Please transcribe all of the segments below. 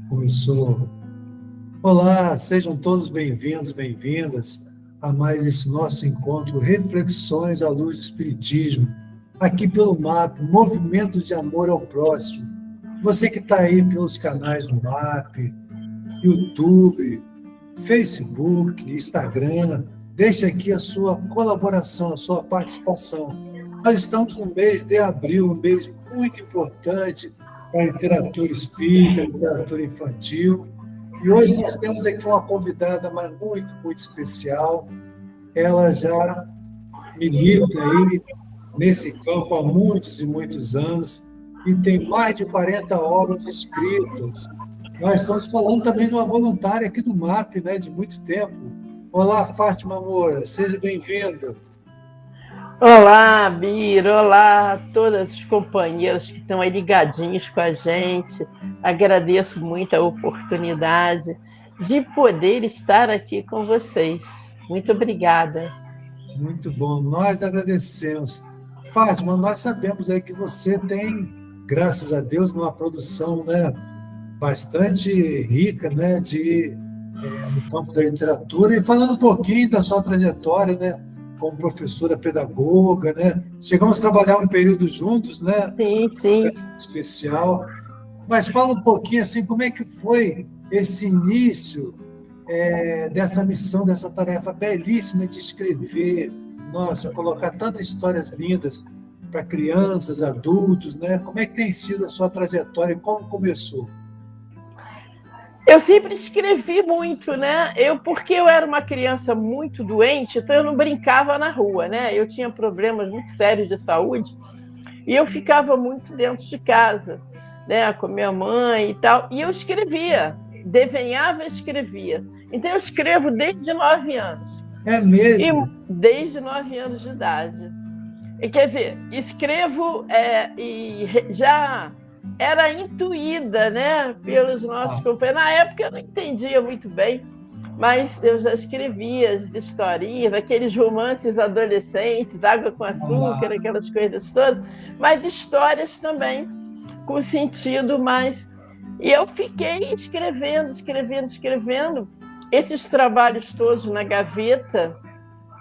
Começou. Olá, sejam todos bem-vindos, bem-vindas a mais esse nosso encontro Reflexões à Luz do Espiritismo, aqui pelo MAP, Movimento de Amor ao Próximo. Você que está aí pelos canais do MAP, YouTube, Facebook, Instagram, deixe aqui a sua colaboração, a sua participação. Nós estamos no mês de abril, um mês muito importante para a literatura espírita, literatura infantil. E hoje nós temos aqui uma convidada mas muito, muito especial. Ela já milita aí nesse campo há muitos e muitos anos e tem mais de 40 obras escritas. Nós estamos falando também de uma voluntária aqui do MAP, né, de muito tempo. Olá, Fátima Moura, seja bem-vinda. Olá, Bira, olá a todos os companheiros que estão aí ligadinhos com a gente. Agradeço muito a oportunidade de poder estar aqui com vocês. Muito obrigada. Muito bom, nós agradecemos. Fátima, nós sabemos aí que você tem, graças a Deus, uma produção, né, bastante rica, né, no campo da literatura, e falando um pouquinho da sua trajetória, né, como professora pedagoga, né? Chegamos a trabalhar um período juntos, né? Sim. Especial. Mas fala um pouquinho assim, como é que foi esse início dessa missão, dessa tarefa belíssima de escrever, nossa, colocar tantas histórias lindas para crianças, adultos, né? Como é que tem sido a sua trajetória e como começou? Eu sempre escrevi muito, né? Porque eu era uma criança muito doente, então eu não brincava na rua, né? Eu tinha problemas muito sérios de saúde e eu ficava muito dentro de casa, né? Com minha mãe e tal. E eu escrevia, desenhava e escrevia. Então eu escrevo desde 9 anos. É mesmo? Desde 9 anos de idade. E, quer dizer, escrevo e já era intuída, né, pelos nossos companheiros. Na época eu não entendia muito bem, mas eu já escrevia as historinhas, aqueles romances adolescentes, Água com Açúcar, aquelas coisas todas, mas histórias também com sentido mais. E eu fiquei escrevendo esses trabalhos todos na gaveta,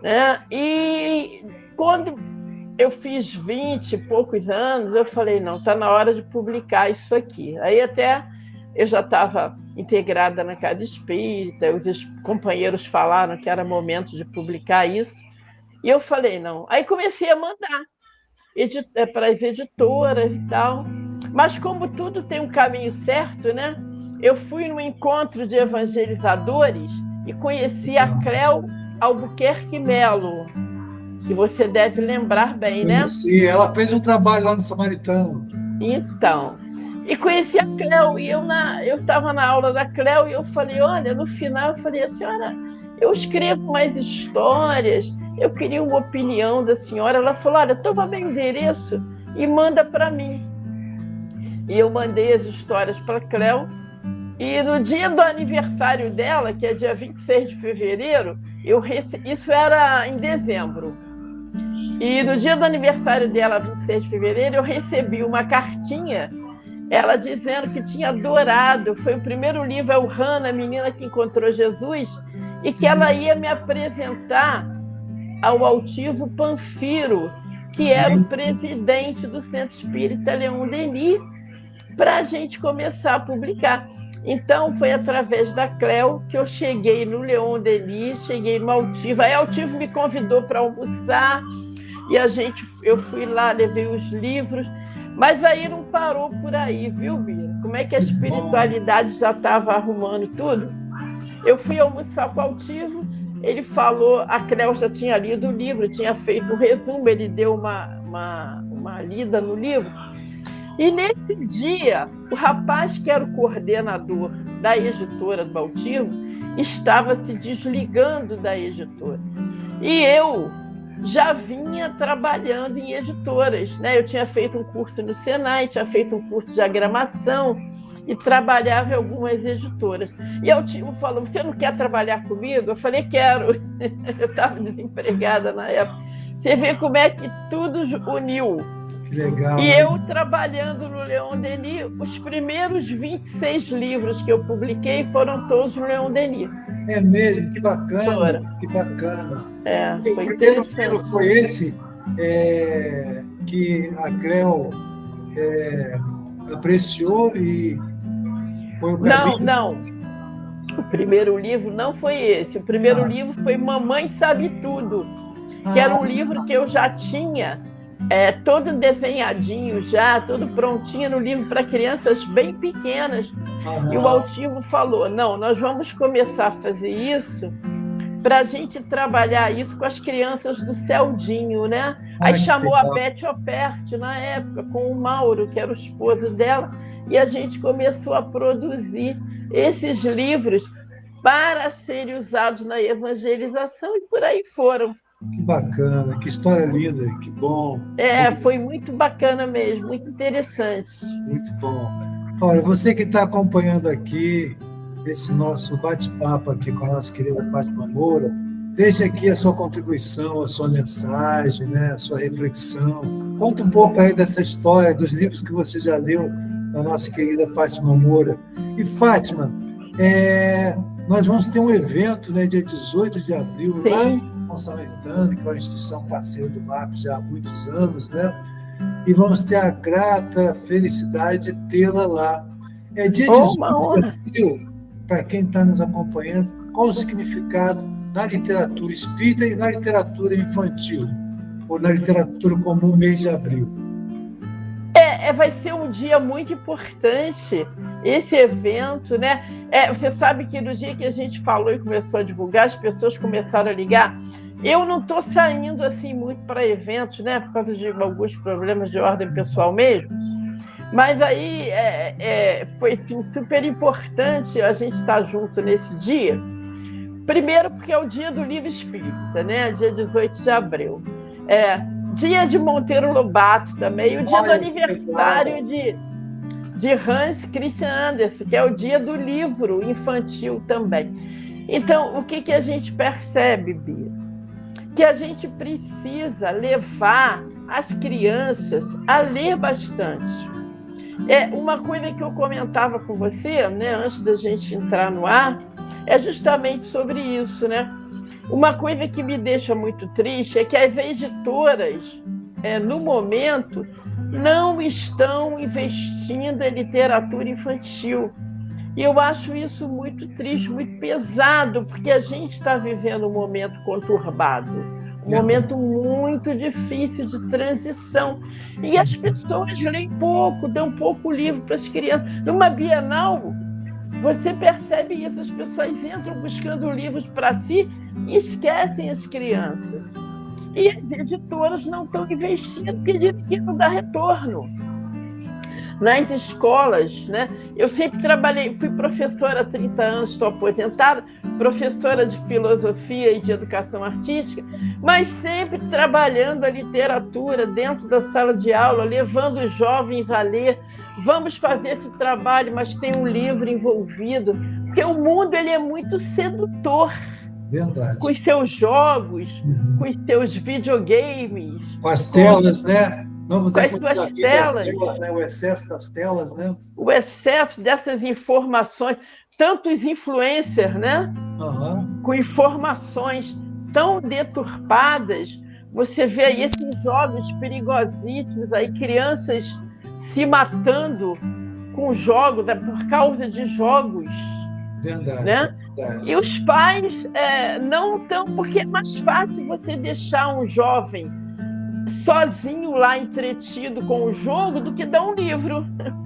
né? E quando eu fiz 20 e poucos anos, eu falei, não, está na hora de publicar isso aqui. Aí até eu já estava integrada na Casa Espírita, os companheiros falaram que era momento de publicar isso, e eu falei, não. Aí comecei a mandar para as editoras e tal, mas como tudo tem um caminho certo, né? Eu fui num encontro de evangelizadores e conheci a Cléo Albuquerque Melo, que você deve lembrar bem, né? Sim, ela fez um trabalho lá no Samaritano. Então, e conheci a Cléo, e eu estava na aula da Cléo, e eu falei, olha, no final, eu falei, a senhora, eu escrevo mais histórias, eu queria uma opinião da senhora. Ela falou, olha, toma meu endereço e manda para mim. E eu mandei as histórias para a Cléo, e no dia do aniversário dela, que é dia 26 de fevereiro, isso era em dezembro, e no dia do aniversário dela, 26 de fevereiro, eu recebi uma cartinha, ela dizendo que tinha adorado, foi o primeiro livro, é o Hannah, a menina que encontrou Jesus, e que ela ia me apresentar ao altivo Panfiro, que era o presidente do Centro Espírita Leon Denis, para a gente começar a publicar. Então, foi através da Cléo que eu cheguei no Leon Denis, cheguei no Altivo. Aí o Altivo me convidou para almoçar, e eu fui lá, levei os livros, mas aí não parou por aí, viu, Bira? Como é que a espiritualidade já estava arrumando tudo? Eu fui almoçar com o Altivo, ele falou, a Cléo já tinha lido o livro, tinha feito um resumo, ele deu uma lida no livro, e nesse dia, o rapaz que era o coordenador da editora do Altivo estava se desligando da editora. E eu já vinha trabalhando em editoras, né? Eu tinha feito um curso no Senai, tinha feito um curso de diagramação e trabalhava em algumas editoras. E o Altivo falou, você não quer trabalhar comigo? Eu falei, quero. Eu estava desempregada na época. Você vê como é que tudo uniu. Que legal. E né? eu trabalhando no Leon Denis, os primeiros 26 livros que eu publiquei foram todos no Leon Denis. É mesmo, que bacana, Fora. que bacana. É, O foi primeiro interessante. livro foi esse que a Creu apreciou e foi o Não, caminho. não. O primeiro livro não foi esse. O primeiro livro foi Mamãe Sabe Tudo, que era um livro que eu já tinha todo desenhadinho já, todo prontinho no livro para crianças bem pequenas. E o Altivo falou, não, nós vamos começar a fazer isso para a gente trabalhar isso com as crianças do Celdinho, né? Aí chamou a Beth Opert na época, com o Mauro, que era o esposo dela, e a gente começou a produzir esses livros para serem usados na evangelização e por aí foram. Que bacana, que história linda, que bom. Foi muito bacana mesmo, muito interessante. Muito bom. Olha, você que está acompanhando aqui esse nosso bate-papo aqui com a nossa querida Fátima Moura, deixe aqui a sua contribuição, a sua mensagem, né, a sua reflexão. Conta um pouco aí dessa história, dos livros que você já leu da nossa querida Fátima Moura. E, Fátima, nós vamos ter um evento, né, dia 18 de abril, Sim. lá em São Caetano, que é uma instituição parceira do MAP já há muitos anos, né? E vamos ter a grata felicidade de tê-la lá. É dia 18 de abril, para quem está nos acompanhando, qual o significado na literatura espírita e na literatura infantil, ou na literatura comum, mês de abril? Vai ser um dia muito importante, esse evento, né? Você sabe que no dia que a gente falou e começou a divulgar, as pessoas começaram a ligar. Eu não estou saindo assim muito para eventos, né? Por causa de alguns problemas de ordem pessoal mesmo. Mas aí foi assim, super importante a gente estar junto nesse dia. Primeiro porque é o dia do livro espírita, né? Dia 18 de abril. Dia de Monteiro Lobato também, e o dia do aniversário de Hans Christian Andersen, que é o dia do livro infantil também. Então, o que a gente percebe, Bia? Que a gente precisa levar as crianças a ler bastante. Uma coisa que eu comentava com você, né, antes da gente entrar no ar, é justamente sobre isso, né? Uma coisa que me deixa muito triste é que as editoras, no momento, não estão investindo em literatura infantil. E eu acho isso muito triste, muito pesado, porque a gente está vivendo um momento conturbado, um momento muito difícil de transição. E as pessoas leem pouco, dão pouco livro para as crianças. Numa Bienal, você percebe isso, as pessoas entram buscando livros para si e esquecem as crianças. E as editoras não estão investindo, porque dizem que não dá retorno. Nas escolas, né? Eu sempre trabalhei, fui professora há 30 anos, estou aposentada, professora de filosofia e de educação artística, mas sempre trabalhando a literatura dentro da sala de aula, levando os jovens a ler. Vamos fazer esse trabalho, mas tem um livro envolvido, porque o mundo ele é muito sedutor. Verdade. Com os seus jogos, com os seus videogames. Com as telas, né? Vamos com as suas telas. Né? O excesso das telas, né? O excesso dessas informações, tantos influencers, né? Com informações tão deturpadas. Você vê aí esses jogos perigosíssimos, aí, crianças se matando com jogos, né? Por causa de jogos. Verdade, né? Verdade. E os pais não estão, porque é mais fácil você deixar um jovem sozinho lá entretido com o jogo do que dar um livro.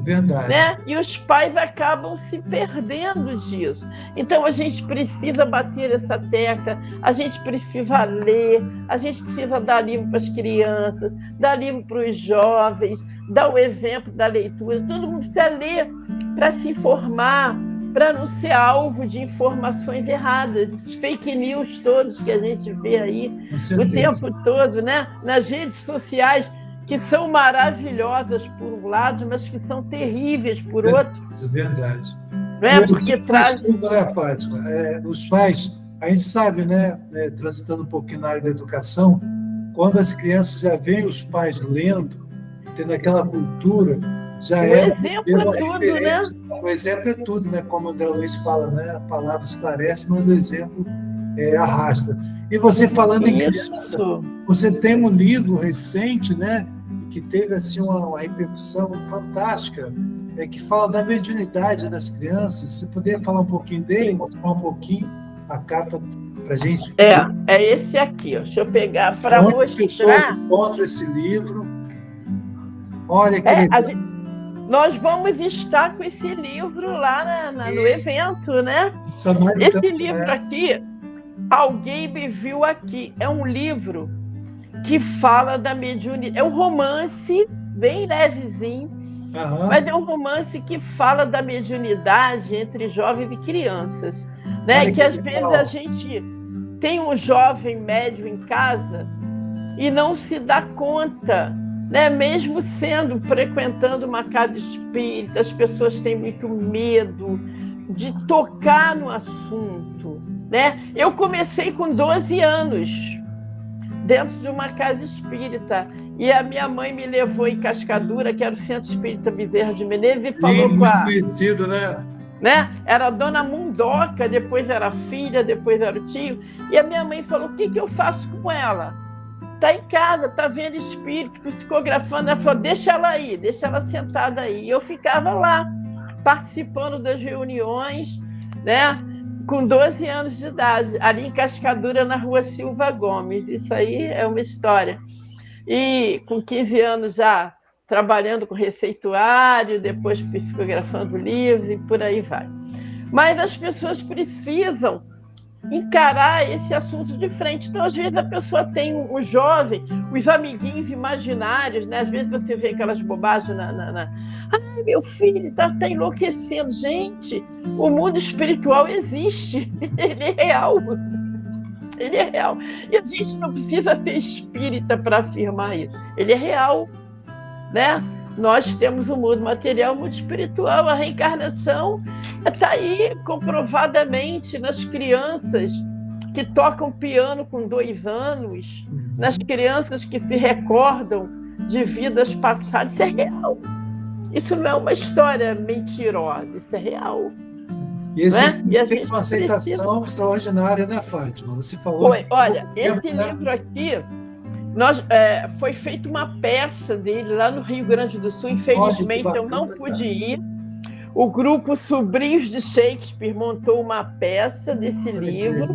Verdade. Né? E os pais acabam se perdendo disso. Então a gente precisa bater essa tecla, a gente precisa ler, a gente precisa dar livro para as crianças, dar livro para os jovens, dar o exemplo da leitura. Todo mundo precisa ler para se informar, para não ser alvo de informações erradas, esses fake news todos que a gente vê aí o tempo todo, né? Nas redes sociais, que são maravilhosas por um lado, mas que são terríveis por outro. É verdade. Né? Porque traz... Fátima? Os pais, a gente sabe, né, transitando um pouquinho na área da educação, quando as crianças já veem os pais lendo, tendo aquela cultura, já O exemplo é tudo, né? O exemplo é tudo, né? Como o André Luiz fala, né? A palavra esclarece, mas o exemplo arrasta. E você falando em criança, você tem um livro recente, né? Que teve assim uma repercussão fantástica, que fala da mediunidade das crianças. Você poderia falar um pouquinho dele, mostrar um pouquinho a capa para a gente? É esse aqui, ó. Deixa eu pegar para mostrar. As pessoas encontram esse livro. Olha que legal. Nós vamos estar com esse livro lá no evento, né? Esse livro aqui, alguém me viu aqui. É um livro que fala da mediunidade. É um romance bem levezinho, mas é um romance que fala da mediunidade entre jovens e crianças, né? Que às vezes a gente tem um jovem médium em casa e não se dá conta, né? Mesmo frequentando uma casa espírita, as pessoas têm muito medo de tocar no assunto, né? Eu comecei com 12 anos dentro de uma casa espírita, e a minha mãe me levou em Cascadura, que era o Centro Espírita Bezerra de Menezes, e falou com a... conhecido, né? Era a dona Mundoca, depois era a filha, depois era o tio, e a minha mãe falou: o que eu faço com ela? Está em casa, está vendo espírito, psicografando. Ela falou: deixa ela aí, deixa ela sentada aí. E eu ficava lá, participando das reuniões, né? Com 12 anos de idade, ali em Cascadura, na rua Silva Gomes. Isso aí é uma história. E com 15 anos já trabalhando com receituário, depois psicografando livros e por aí vai. Mas as pessoas precisam encarar esse assunto de frente. Então, às vezes, a pessoa tem um jovem, os amiguinhos imaginários, né? Às vezes você vê aquelas bobagens Ai, meu filho está enlouquecendo. Gente, o mundo espiritual existe. Ele é real. Ele é real. E a gente não precisa ser espírita para afirmar isso. Ele é real, né? Nós temos o mundo material, o mundo espiritual. A reencarnação está aí comprovadamente nas crianças que tocam piano com 2 anos, nas crianças que se recordam de vidas passadas. Isso é real. Isso não é uma história mentirosa, isso é real. E esse tem uma aceitação extraordinária, né, Fátima? Você falou... Olha, esse livro aqui... foi feita uma peça dele lá no Rio Grande do Sul. Infelizmente, eu não pude ir. O grupo Sobrinhos de Shakespeare montou uma peça desse livro.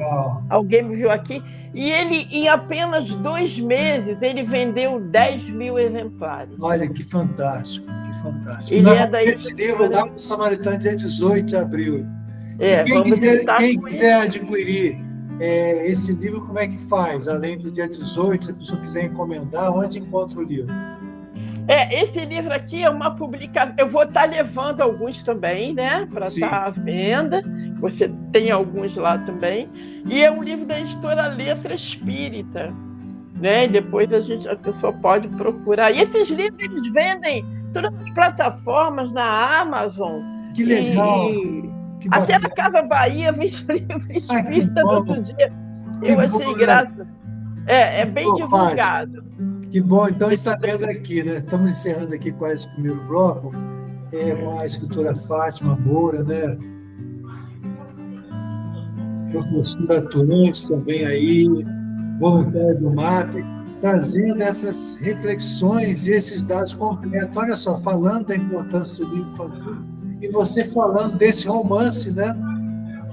Alguém me viu aqui. E ele, em apenas 2 meses, ele vendeu 10 mil exemplares. Olha, que fantástico, que fantástico. Esse livro lá no Samaritano, dia 18 de abril. Quem quiser adquirir esse livro, como é que faz? Além do dia 18, se a pessoa quiser encomendar, onde encontra o livro? Esse livro aqui é uma publicação. Eu vou estar levando alguns também, né? Para estar à venda. Você tem alguns lá também. E é um livro da editora Letra Espírita, né? E depois a pessoa pode procurar. E esses livros eles vendem todas as plataformas, na Amazon. Que legal! Até na Casa Bahia, vende livro espírita no outro dia. Eu achei graça. É bem divulgado. Que bom, então está vendo aqui, né? Estamos encerrando aqui com esse primeiro bloco, com a escritora Fátima Moura, né? Professora Turante também aí, voluntária do MAP, trazendo essas reflexões e esses dados completos. Olha só, falando da importância do livro infantil, e você falando desse romance, né?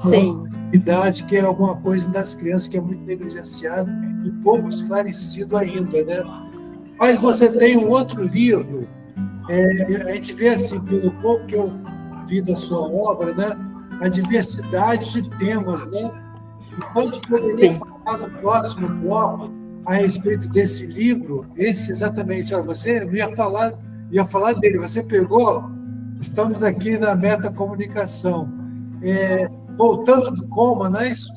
Sim. Idade, que é alguma coisa das crianças que é muito negligenciado e pouco esclarecido ainda, né? Mas você tem um outro livro, a gente vê assim, pelo pouco que eu vi da sua obra, né? A diversidade de temas, né? Então, a gente poderia falar no próximo bloco a respeito desse livro, esse exatamente. Você ia falar dele, você pegou? Estamos aqui na Metacomunicação. Voltando do coma, não é isso?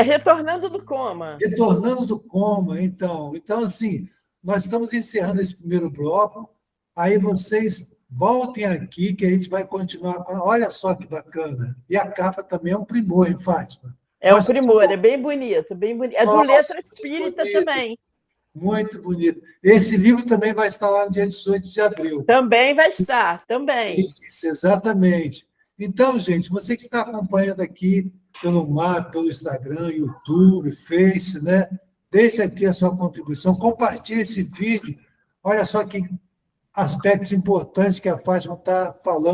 Retornando do coma. Retornando do coma, então. Então, assim, nós estamos encerrando esse primeiro bloco, aí vocês voltem aqui que a gente vai continuar com... Olha só que bacana. E a capa também é um primor, hein, Fátima? É um primor, é bem bonito, bem bonito. É do Letra Espírita também. Muito bonito. Esse livro também vai estar lá no dia 18 de abril. Também vai estar, também. Isso, exatamente. Então, gente, você que está acompanhando aqui pelo MAP, pelo Instagram, YouTube, Face, né? Deixe aqui a sua contribuição, compartilhe esse vídeo. Olha só que aspectos importantes que a Fátima está falando.